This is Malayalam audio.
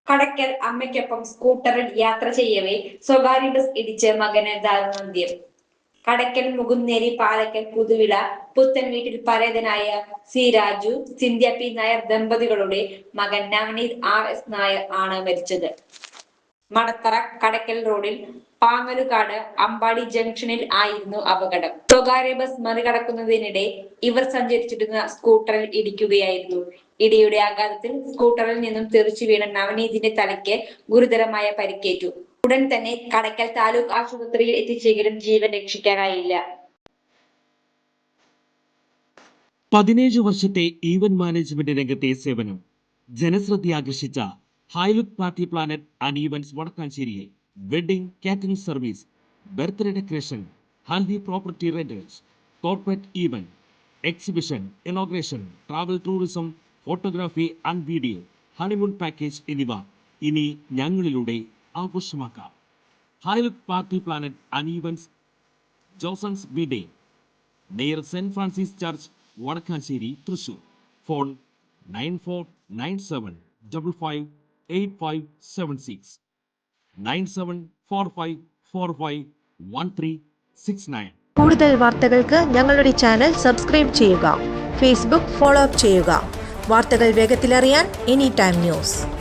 കടയ്ക്കൽ അമ്മയ്ക്കൊപ്പം സ്കൂട്ടറിൽ യാത്ര ചെയ്യവേ സ്വകാര്യ ബസ് ഇടിച്ച് മകന് ദാരുണാന്ത്യം. കടയ്ക്കൽ മുകുന്നേരി പാലക്കൽ പുതുവിള പുത്തൻ വീട്ടിൽ പരേതനായ സി രാജു, സിന്ധ്യ പി നായർ ദമ്പതികളുടെ മകൻ നവനീത് RS നായർ ആണ് മരിച്ചത്. മടത്തറ കടയ്ക്കൽ റോഡിൽ പാങ്ങലുകാട് അമ്പാടി ജംഗ്ഷനിൽ ആയിരുന്നു അപകടം. സ്വകാര്യ ബസ് മറികടക്കുന്നതിനിടെ ഇവർ സഞ്ചരിച്ചിരുന്ന സ്കൂട്ടറിൽ ഇടിക്കുകയായിരുന്നു. ഇടിയുടെ ആഘാതത്തിൽ സ്കൂട്ടറിൽ നിന്നും തെറിച്ചു വീണ നവനീതിന്റെ തലയ്ക്ക് ഗുരുതരമായ പരിക്കേറ്റു. ഉടൻ തന്നെ കടയ്ക്കൽ താലൂക്ക് ആശുപത്രിയിൽ എത്തിച്ചെങ്കിലും ജീവൻ രക്ഷിക്കാനായില്ല. 17 വർഷത്തെ ഈവന്റ് മാനേജ്മെന്റ് രംഗത്തെ സേവനം ജനശ്രദ്ധയാകർഷിച്ച Highlook party planet and events വടക്കാഞ്ചേരിയിൽ wedding catering service, birthday decoration, haldi property rentals, corporate event, exhibition, inauguration, travel tourism, photography and video, honeymoon package എന്നിവ ഇനി ഞങ്ങളിലൂടെ ആഘോഷമാക്കാം. Highlook party planet and events, Josons ബിഡേ, near Saint Francis church, Vadakkanchery, Thrissur. Phone 9497558576 9745451369. കൂടുതൽ വാർത്തകൾക്ക് ഞങ്ങളുടെ ചാനൽ സബ്സ്ക്രൈബ് ചെയ്യുക. ഫേസ്ബുക്ക് ഫോളോ അപ്പ് ചെയ്യുക. വാർത്തകൾ വേഗത്തിലറിയാൻ എനി ടൈം ന്യൂസ്.